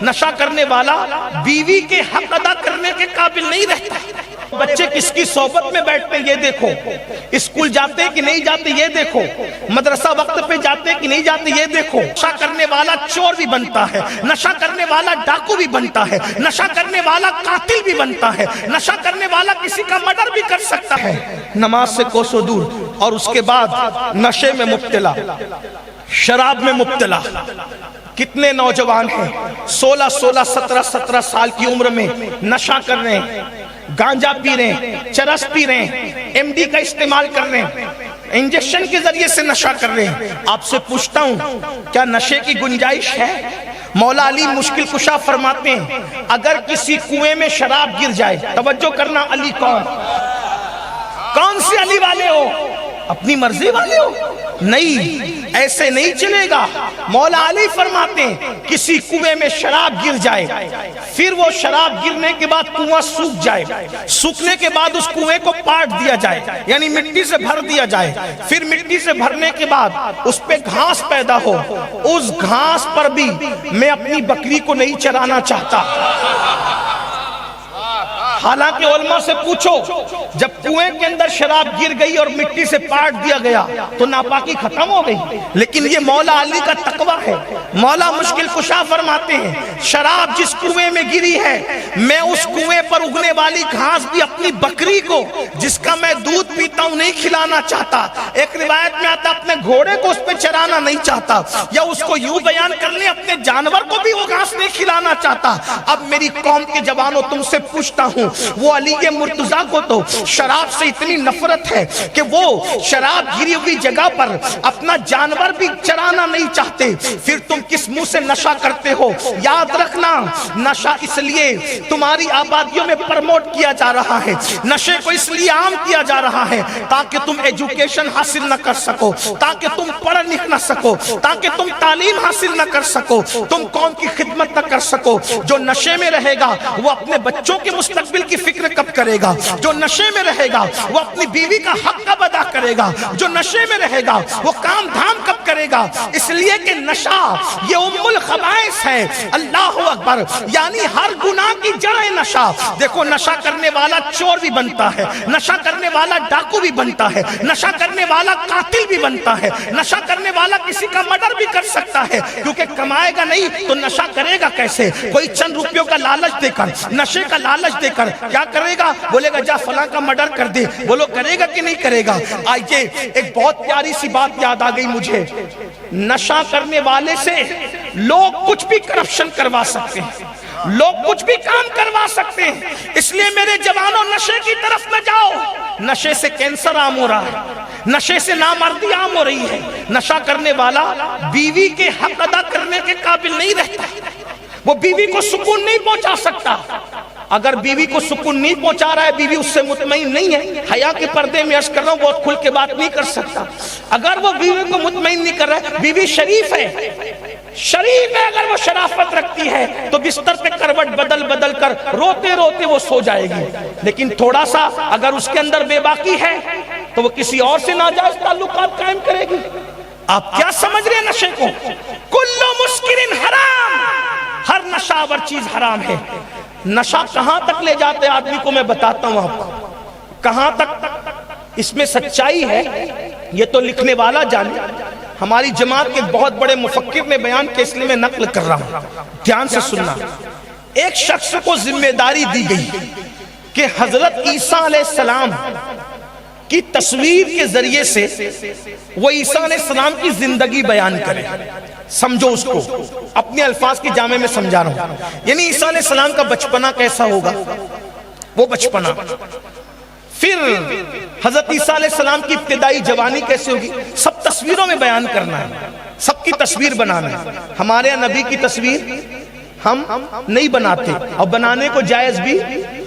نشہ کرنے والا بیوی کے حق ادا کرنے کے قابل نہیں رہتا. بچے کس کی صحبت میں بیٹھتے ہیں یہ دیکھو, اسکول جاتے کہ نہیں جاتے یہ دیکھو, مدرسہ وقت پہ جاتے کہ نہیں جاتے یہ دیکھو. نشہ کرنے والا چور بھی بنتا ہے, نشہ کرنے والا ڈاکو بھی بنتا ہے, نشہ کرنے والا قاتل بھی بنتا ہے, نشہ کرنے والا کسی کا مرڈر بھی کر سکتا ہے. نماز سے کوسوں دور, اور اس کے بعد نشے میں مبتلا, شراب میں مبتلا. کتنے نوجوان ہیں 16 17 سال کی عمر میں نشہ کر رہے ہیں, گانجا پی رہے ہیں, چرس پی رہے ہیں, ایم ڈی کا استعمال کر رہے ہیں, انجیکشن کے ذریعے سے نشہ کر رہے ہیں. آپ سے پوچھتا ہوں کیا نشے کی گنجائش ہے؟ مولا علی مشکل کشا فرماتے ہیں اگر کسی کنویں میں شراب گر جائے, توجہ کرنا, علی کون سے علی والے ہو؟ اپنی مرضی والے ہو؟ نہیں, ایسے نہیں چلے گا. مولا علی فرماتے ہیں کسی کنویں میں شراب گر جائے, پھر وہ شراب گرنے کے بعد کنواں سوکھ جائے, سوکھنے کے بعد اس کنویں کو پاٹ دیا جائے, یعنی مٹی سے بھر دیا جائے, پھر مٹی سے بھرنے کے بعد اس پہ گھاس پیدا ہو, اس گھاس پر بھی میں اپنی بکری کو نہیں چرانا چاہتا. حالانکہ علماء سے پوچھو, جب کنویں کے اندر شراب گر گئی اور مٹی سے پاٹ دیا گیا تو ناپاکی ختم ہو گئی, لیکن یہ مولا علی کا تقویٰ ہے. مولا مشکل کشا فرماتے ہیں شراب جس کنویں میں گری ہے, میں اس کنویں پر اگنے والی گھاس بھی اپنی بکری کو جس کا میں دودھ پیتا ہوں نہیں کھلانا چاہتا. ایک روایت میں آتا اپنے گھوڑے کو اس پہ چرانا نہیں چاہتا, یا اس کو یوں بیان کر لیں اپنے جانور کو بھی وہ گھاس نہیں کھلانا چاہتا. اب میری قوم کے جوانوں تم سے پوچھتا ہوں, وہ علی مرتضیٰ کو تو شراب سے اتنی نفرت ہے کہ وہ شراب گری ہوئی جگہ پر اپنا جانور بھی چرانا نہیں چاہتے, پھر تم کس منہ سے نشہ کرتے ہو؟ یاد رکھنا, نشہ اس لیے تمہاری آبادیوں میں پرموٹ کیا جا رہا ہے, نشے کو اس لیے عام کیا جا رہا ہے تاکہ تم ایجوکیشن حاصل نہ کر سکو, تاکہ تم پڑھ لکھ نہ سکو, تاکہ تم تعلیم حاصل نہ کر سکو, تم قوم کی خدمت نہ کر سکو. جو نشے میں رہے گا وہ اپنے بچوں کے مستقبل کی فکر کب کرے گا؟ جو نشے میں رہے گا وہ اپنی بیوی کا حق کب ادا کرے گا؟ جو نشے میں رہے گا وہ کام دھام کب کرے گا؟ اس لیے کہ نشہ یہ ام الخبائث ہے. اللہ اکبر, یعنی ہر گناہ کی جڑ ہے نشہ. دیکھو نشہ کرنے والا چور بھی بنتا ہے, نشہ کرنے والا ڈاکو بھی بنتا ہے, نشہ کرنے والا قاتل بھی بنتا ہے, نشہ کرنے والا کسی کا مرڈر بھی کر سکتا ہے, کیونکہ کمائے گا نہیں تو نشہ کرے گا کیسے؟ کوئی چند روپیوں کا لالچ دے کر, نشے کا لالچ دے کر کیا کرے گا؟ بولے گا جا فلاں کا مرڈر کر دے. بولو کرے گا کہ نہیں کرے گا؟ آئیے ایک بہت پیاری سی بات یاد آ گئی مجھے, نشہ کرنے والے سے لوگ کچھ بھی کرپشن کروا سکتے ہیں, لوگ کچھ بھی کام کروا سکتے ہیں. اس لیے میرے جوانوں نشے کی طرف نہ جاؤ. نشے سے کینسر عام ہو رہا ہے, نشے سے نامردی عام ہو رہی ہے. نشہ کرنے والا بیوی کے حق ادا کرنے کے قابل نہیں رہتا, وہ بیوی کو سکون نہیں پہنچا سکتا. اگر بیوی کو سکون نہیں پہنچا رہا ہے, بیوی اس سے مطمئن نہیں ہے, حیا کے پردے میں عرض کر رہا ہوں بہت کھل کے بات نہیں کر سکتا. اگر وہ بیوی کو مطمئن نہیں کر رہا ہے, بیوی شریف ہے, شریف ہے, اگر وہ شرافت رکھتی ہے تو بستر پہ کروٹ بدل بدل کر روتے روتے وہ سو جائے گی. لیکن تھوڑا سا اگر اس کے اندر بے باکی ہے تو وہ کسی اور سے ناجائز تعلقات قائم کرے گی. آپ کیا سمجھ رہے ہیں نشے کو؟ کلو مسکرن حرام, ہر نشہ آور چیز حرام ہے. نشہ کہاں تک لے جاتے آدمی کو میں بتاتا ہوں آپ کو, کہاں تک. اس میں سچائی ہے یہ تو لکھنے والا جانے. ہماری جماعت کے بہت بڑے مفکر نے بیان کیا, اس لیے میں نقل کر رہا ہوں, دھیان سے سننا. ایک شخص کو ذمہ داری دی گئی کہ حضرت عیسیٰ علیہ السلام کی تصویر کے ذریعے سے وہ عیسیٰ علیہ السلام کی زندگی بیان کرے. سمجھو اس کو, اپنے الفاظ کی جامع میں سمجھا رہا ہوں. یعنی عیسیٰ علیہ السلام کا بچپنا کیسا ہوگا, وہ بچپنا, پھر حضرت عیسیٰ علیہ السلام کی ابتدائی جوانی کیسے ہوگی, سب تصویروں میں بیان کرنا ہے, سب کی تصویر بنانا ہے. ہمارے نبی کی تصویر ہم نہیں بناتے اور بنانے کو جائز بھی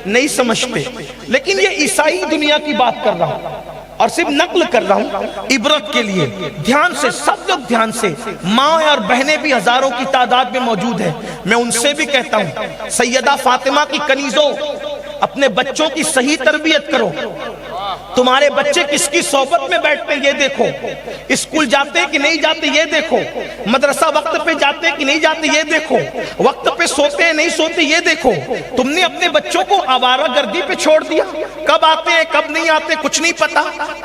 نہیں سمجھتے, لیکن یہ عیسائی دنیا کی بات کر رہا ہوں اور صرف نقل کر رہا ہوں عبرت کے لیے. دھیان سے, سب لوگ دھیان سے. ماں اور بہنیں بھی ہزاروں کی تعداد میں موجود ہیں, میں ان سے بھی کہتا ہوں سیدہ فاطمہ کی کنیزوں, اپنے بچوں کی صحیح تربیت کرو. تمہارے بچے کس کی صحبت میں بیٹھتے ہیں یہ دیکھو، اسکول جاتے کہ نہیں جاتے یہ دیکھو، مدرسہ وقت پہ جاتے کہ نہیں جاتے یہ دیکھو، وقت پہ سوتے ہیں نہیں سوتے یہ دیکھو۔ تم نے اپنے بچوں کو آوارہ گردی پہ چھوڑ دیا، کب آتے ہیں کب نہیں آتے کچھ نہیں پتا۔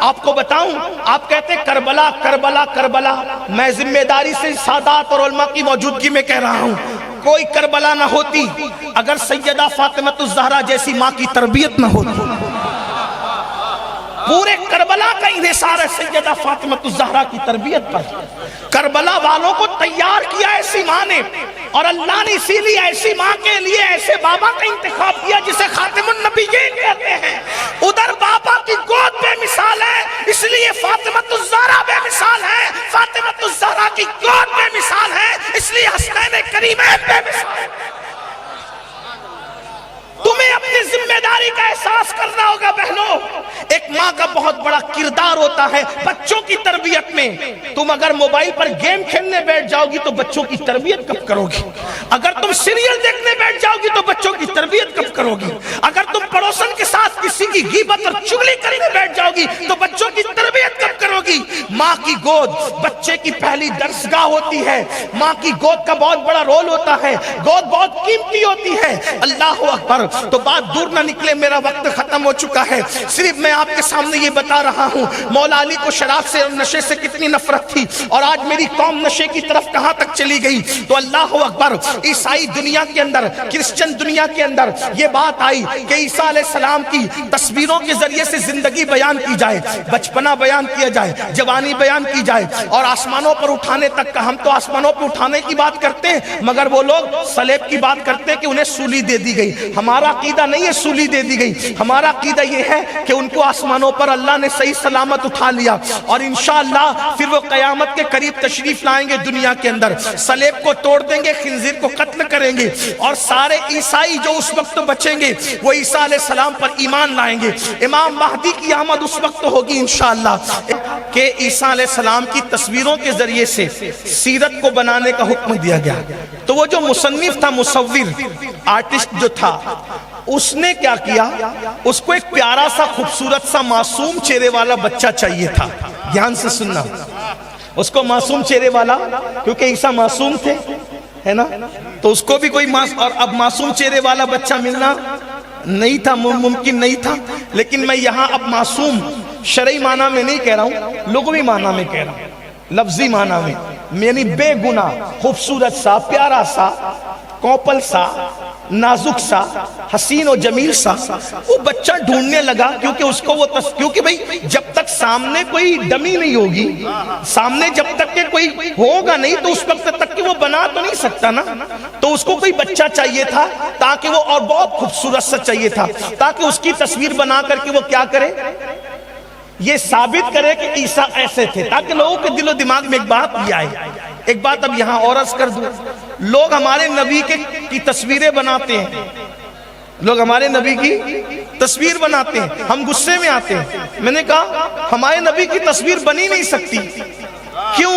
آپ کو بتاؤں، آپ کہتے ہیں کربلا کربلا کربلا، میں ذمہ داری سے سادات اور علماء کی موجودگی میں کہہ رہا ہوں، کوئی کربلا نہ ہوتی اگر سیدہ فاطمہ الزہرا جیسی ماں کی تربیت نہ ہوتی۔ پورے کربلا کا انحصار ہے سیدہ فاطمہ الزہرا کی تربیت پر۔ کربلا والوں کو تیار کیا ایسی ماں نے، اور اللہ نے اسی لیے ایسی ماں کے لیے ایسے بابا کا انتخاب کیا جسے خاتم النبیین کہتے ہیں۔ ادھر بابا کی گود بے مثال ہے، اس لیے فاطمہ الزہرا بے مثال ہے، فاطمہ الزہرا کی گود بے مثال ہے، اس لیے حسنین کریمین بے مثال ہے۔ تمہیں اپنی ذمہ داری کا احساس کرنا ہوگا بہنوں۔ ایک ماں کا بہت بڑا کردار ہوتا ہے بچوں کی تربیت میں۔ تم اگر موبائل پر گیم کھیلنے بیٹھ جاؤ گی تو بچوں کی تربیت کب کرو گی؟ اگر تم سیریل دیکھنے بیٹھ جاؤ گی تو بچوں کی تربیت کب کرو گی؟ اگر تم پڑوسن کے ساتھ کسی کی غیبت اور چغلی کرنے بیٹھ جاؤ گی تو بچوں کی تربیت کب کرو گی؟ ماں کی گود بچے کی پہلی درسگاہ ہوتی ہے۔ ماں کی گود کا بہت بڑا رول ہوتا ہے، گود بہت قیمتی ہوتی ہے۔ اللہ اکبر۔ تو بات دور نہ نکلے، میرا وقت ختم ہو چکا ہے، صرف میں آپ کے سامنے یہ بتا رہا ہوں مولا علی کو شراب سے اور نشے سے کتنی نفرت تھی، اور آج میری قوم نشے کی طرف کہاں تک چلی گئی۔ تو اللہ اکبر، عیسائی دنیا کے اندر، کرسچن دنیا کے اندر یہ بات آئی کہ عیسیٰ علیہ السلام کی تصویروں کے ذریعے سے زندگی بیان کی جائے، بچپنا بیان کیا جائے، جوانی بیان کی جائے، اور آسمانوں پر اٹھانے تک کا۔ ہم تو آسمانوں پر اٹھانے کی بات کرتے ہیں، مگر وہ لوگ صلیب کی بات کرتے ہیں کہ انہیں سولی دے دی گئی۔ ہمارا عقیدہ نہیں ہے سولی دے دی گئی، ہمارا عقیدہ یہ ہے کہ ان کو آسمانوں پر اللہ نے صحیح سلامت اٹھا لیا، اور انشاءاللہ پھر وہ قیامت کے قریب تشریف لائیں گے دنیا کے اندر، صلیب کو توڑ دیں گے، خنزیر کو قتل کریں گے، اور سارے عیسائی جو اس وقت بچیں گے وہ عیسیٰ علیہ السلام پر ایمان لائیں گے۔ امام مہدی کی آمد اس وقت ہوگی انشاءاللہ کہ عیسیٰ علیہ السلام کی تصویروں کے ذریعے سے سیرت کو بنانے کا حکم دیا گیا۔ تو وہ جو مصنف تھا، مصور آرٹسٹ جو تھا، اس نے کیا کیا، اس کو ایک پیارا سا خوبصورت سا معصوم چہرے والا بچہ چاہیے تھا۔ دھیان سے سننا، اس کو معصوم چہرے والا، کیونکہ عیسیٰ معصوم تھے، ہے نا، تو اس کو بھی کوئی اور اب معصوم چہرے والا بچہ ملنا نہیں تھا، ممکن نہیں تھا۔ لیکن میں یہاں اب معصوم شرعی معنی میں نہیں کہہ رہا ہوں، لغوی معنی میں کہہ رہا ہوں، لفظی معنی میں، یعنی بے گناہ خوبصورت سا، پیارا سا، کوپل سا، نازک سا، حسین و جمیل سا وہ بچہ ڈھونڈنے لگا، کیونکہ اس کو وہ کیونکہ بھئی جب تک سامنے کوئی ڈمی نہیں ہوگی، سامنے جب تک کہ کوئی ہوگا نہیں تو اس وقت تک کہ وہ بنا تو نہیں سکتا نا، تو اس کو کوئی بچہ چاہیے تھا تاکہ وہ، اور بہت خوبصورت سا چاہیے تھا تاکہ اس کی تصویر بنا کر کے وہ کیا کرے، یہ ثابت کرے کہ عیسیٰ ایسے تھے، تاکہ لوگوں کے دل و دماغ میں ایک بات بھی آئے۔ ایک بات اب یہاں اور عرض کر دوں، لوگ ہمارے نبی کی تصویریں بناتے ہیں، لوگ ہمارے نبی کی تصویر بناتے ہیں، ہم غصے میں آتے ہیں۔ میں نے کہا ہمارے نبی کی تصویر بنی نہیں سکتی، کیوں؟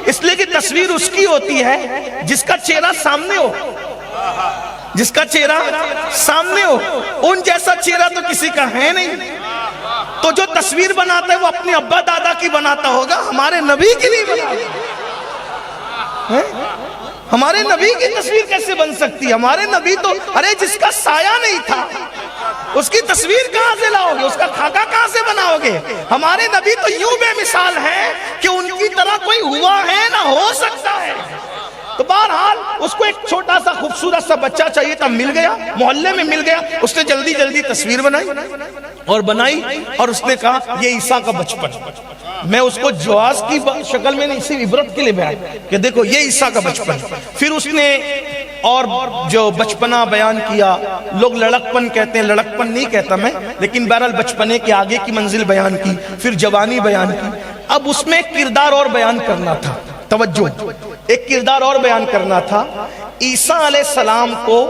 اس لیے کہ تصویر اس کی ہوتی ہے جس کا چہرہ سامنے ہو، جس کا چہرہ سامنے ہو، ان جیسا چہرہ تو کسی کا ہے نہیں۔ تو جو تصویر بناتا ہے وہ اپنے ابا دادا کی بناتا ہوگا، ہمارے نبی کی نہیں بناتا۔ ہمارے نبی کی تصویر کیسے بن سکتی ہے؟ ہمارے نبی تو، ارے جس کا سایہ نہیں تھا اس کی تصویر کہاں سے لاؤ گے، اس کا خاکہ کہاں سے بناؤ گے؟ ہمارے نبی تو یوں بے مثال ہے کہ ان کی طرح کوئی ہوا ہے نہ ہو سکتا ہے۔ تو بہرحال اس کو ایک چھوٹا سا خوبصورت سا بچہ چاہیے تھا، مل گیا، محلے میں مل گیا، اس نے جلدی جلدی تصویر بنائی اور اور اس نے کہا یہ عیسیٰ کا بچپن۔ میں اس کو جواز کی شکل میں نہیں، صرف عبرت کے لیے بیان کہ دیکھو یہ عیسیٰ کا بچپن۔ پھر اس نے اور جو بچپنا بیان کیا، لوگ لڑکپن کہتے ہیں، لڑکپن نہیں کہتا میں، لیکن بہرحال بچپنے کے آگے کی منزل بیان کی، پھر جوانی بیان کی۔ اب اس میں ایک کردار اور بیان کرنا تھا، توجہ، ایک کردار اور بیان کرنا تھا۔ عیسیٰ علیہ السلام کو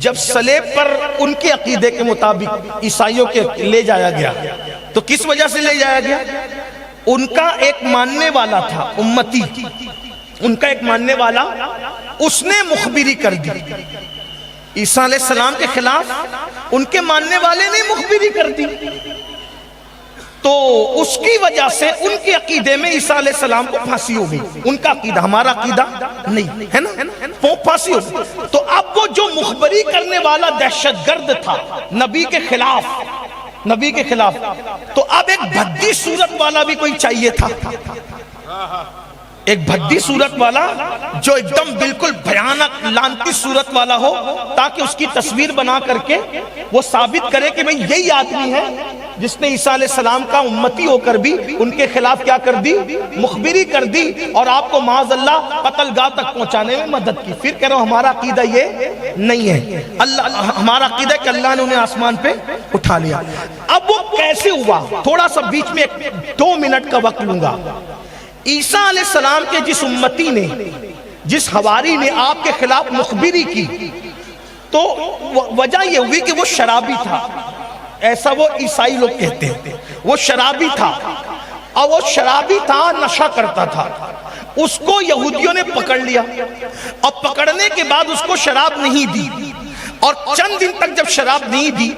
جب صلیب پر ان کے عقیدے کے مطابق عیسائیوں کے لے جایا گیا تو کس وجہ سے لے جایا گیا؟ ان کا ایک ماننے والا تھا، امتی، ان کا ایک ماننے والا، اس نے مخبری کر دی، عیسیٰ علیہ السلام کے خلاف ان کے ماننے والے نے مخبری کر دی، تو اس کی وجہ سے ان کے عقیدے میں عیسیٰ علیہ السلام کو پھانسی ہو گئی. ان کا عقیدہ ہمارا عقیدہ نہیں ہے نا، پھانسی ہو گئی. تو اب وہ جو مخبری کرنے والا دہشت گرد تھا نبی کے خلاف، تو اب ایک بھدی صورت والا بھی کوئی چاہیے تھا، ایک بھدی صورت والا جو ایک دم بالکل بھیانک لانتی صورت والا ہو، تاکہ اس کی تصویر بنا کر کے وہ ثابت کرے کہ بھئی یہی آدمی ہے جس نے عیسیٰ علیہ السلام کا امتی ہو کر بھی ان کے خلاف کیا کر دی، مخبری کر دی، اور آپ کو معاذ اللہ قتل گاہ تک پہنچانے میں مدد کی. پھر کہہ رہا ہوں ہمارا عقیدہ یہ نہیں ہے، ہمارا عقیدہ کہ اللہ نے انہیں آسمان پہ اٹھا لیا. اب وہ کیسے ہوا، تھوڑا سا بیچ میں 2 منٹ کا وقت لوں گا. عیسیٰ علیہ السلام کے جس امتی نے، جس حواری نے آپ کے خلاف مخبری کی، تو وجہ یہ ہوئی کہ وہ شرابی تھا. ایسا وہ عیسائی لوگ کہتے ہیں، وہ شرابی تھا، اور وہ شرابی تھا، نشہ کرتا تھا. اس کو یہودیوں نے پکڑ لیا، اور پکڑنے کے بعد اس کو شراب نہیں دی، اور چند دن تک جب شراب نہیں دی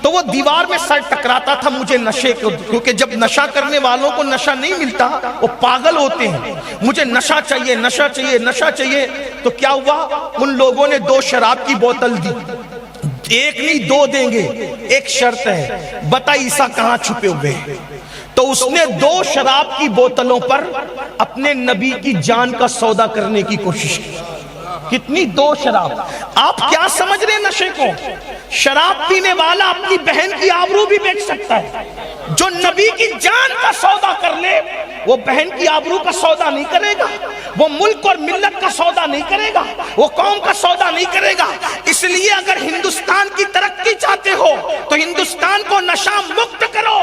تو وہ دیوار میں سر ٹکراتا تھا مجھے نشے کو، کیونکہ جب نشہ کرنے والوں کو نشہ نہیں ملتا وہ پاگل ہوتے ہیں، مجھے نشہ چاہیے نشہ چاہیے نشہ چاہیے. تو کیا ہوا، ان لوگوں نے 2 شراب کی بوتل دی، ایک نہیں 2 دیں گے، ایک شرط ہے، بتا عیسیٰ کہاں چھپے ہوئے ہیں. تو اس نے 2 شراب کی بوتلوں پر اپنے نبی کی جان کا سودا کرنے کی کوشش کی. کتنی 2 شراب. آپ کیا سمجھ رہے ہیں نشے کو؟ شراب پینے والا اپنی بہن کی آبرو بھی بیچ سکتا ہے. جو نبی کی جان کا سودا کر لے وہ بہن کی آبرو کا سودا نہیں کرے گا، وہ ملک اور ملت کا سودا نہیں کرے گا، وہ قوم کا سودا نہیں کرے گا. اس لیے اگر ہندوستان کی ترقی چاہتے ہو تو ہندوستان کو نشہ مکت کرو،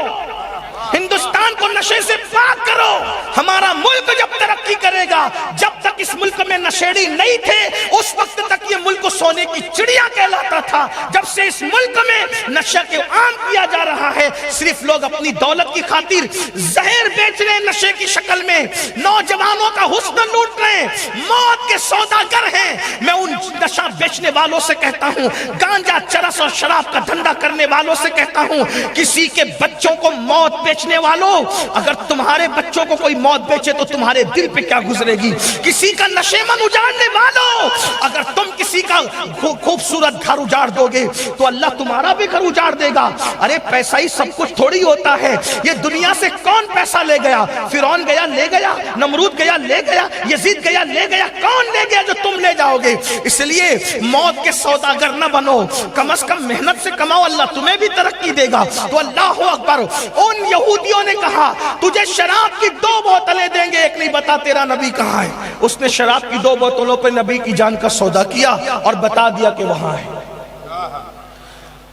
ہندوستان کو نشے سے پاک کرو. ہمارا ملک جب ترقی کرے گا، جب تک اس ملک میں نشیڑی نہیں تھے اس وقت تک یہ ملک سونے کی چڑیا کہلاتا تھا. جب سے اس ملک میں نشہ کے عام کیا جا رہا ہے، صرف لوگ اپنی دولت کی خاطر زہر بیچ رہے ہیں، نشے کی شکل میں نوجوانوں کا حسن لوٹ رہے ہیں، موت کے سوداگر ہیں. میں ان نشہ بیچنے والوں سے کہتا ہوں، گانجا چرس اور شراب کا دھندا کرنے والوں سے کہتا ہوں، کسی کے بچوں کو موت بیچنے والوں، اگر تمہارے بچوں کو کوئی موت بیچے تو تمہارے دل پہ کیا گزرے گی؟ کسی کا نشے من اجاڑنے والوں، اگر تم کسی کا خوبصورت گھر اجاڑ دو گے تو اللہ تمہارا بھی گھر اجاڑ دے گا. ارے پیسہ ہی سب کچھ تھوڑی ہوتا ہے. یہ دنیا سے کون پیسہ لے گیا؟ فرعون گیا لے گیا، نمرود گیا لے گیا، یزید گیا لے گیا، کون لے گیا جو تم لے جاؤ گے؟ اس لیے موت کے سوداگر نہ بنو، کم از کم محنت سے کماؤ، اللہ تمہیں بھی ترقی دے گا. تو اللہ اکبر. ان یہودیوں نے کہا تجھے شراب کی 2 بوتلیں دیں گے، ایک نہیں بتا تیرا نبی کہاں ہے. اس نے شراب کی 2 بوتلوں پہ نبی کی جان کا سودا کیا اور بتا دیا کہ وہاں ہے.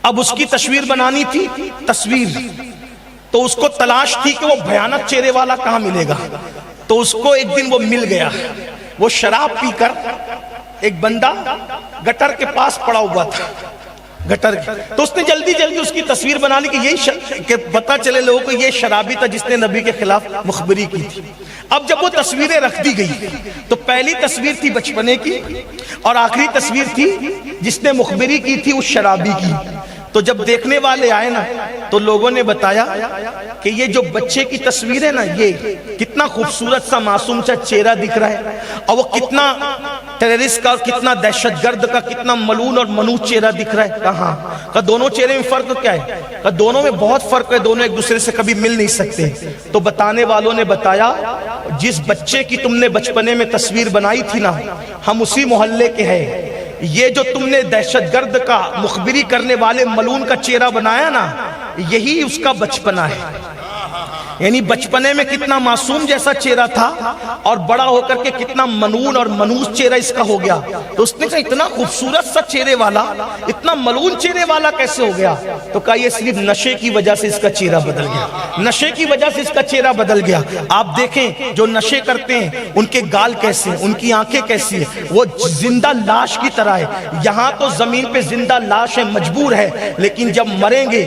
اب اس کی تصویر بنانی تھی، تصویر تو اس کو تلاش تھی کہ وہ بھیانک چہرے والا کہاں ملے گا. تو اس کو ایک دن وہ مل گیا. وہ شراب پی کر ایک بندہ گٹر کے پاس پڑا ہوا تھا، گٹر کی. تو اس نے جلدی جلدی اس کی تصویر بنا لی کہ پتہ چلے لوگوں کو یہ شرابی تھا جس نے نبی کے خلاف مخبری کی تھی. اب جب وہ تصویریں رکھ دی گئی تو پہلی تصویر تھی بچپنے کی اور آخری تصویر تھی جس نے مخبری کی تھی اس شرابی کی. تو جب دیکھنے والے آئے نا تو لوگوں نے بتایا کہ یہ جو بچے کی تصویر ہے نا، یہ کتنا خوبصورت سا معصوم سا چہرہ دکھ رہا ہے، اور وہ کتنا ٹیررسٹ کا اور کتنا دہشت گرد کا، کتنا ملعون اور منحوس چہرہ دکھ رہا ہے. کہاں کہ دونوں چہرے میں فرق کیا ہے؟ کہ دونوں میں بہت فرق ہے، دونوں ایک دوسرے سے کبھی مل نہیں سکتے. تو بتانے والوں نے بتایا جس بچے کی تم نے بچپنے میں تصویر بنائی تھی نا، ہم اسی محلے کے ہیں. یہ جو تم نے دہشت گرد کا، مخبری کرنے والے ملعون کا چہرہ بنایا نا، یہی اس کا بچپنا ہے. یعنی بچپنے میں کتنا معصوم جیسا چہرہ تھا اور بڑا ہو کر کے کتنا منون اور منحوس چہرہ اس کا ہو گیا. تو اس نے کہا اتنا خوبصورت سا چہرے والا اتنا ملعون چہرے والا کیسے ہو گیا؟ تو کہا یہ صرف نشے کی وجہ سے اس کا چہرہ بدل گیا، نشے کی وجہ سے اس کا چہرہ بدل گیا. آپ دیکھیں جو نشے کرتے ہیں ان کے گال کیسے ہیں، ان کی آنکھیں کیسی ہیں، وہ زندہ لاش کی طرح ہے. یہاں تو زمین پہ زندہ لاش ہے، مجبور ہے، لیکن جب مریں گے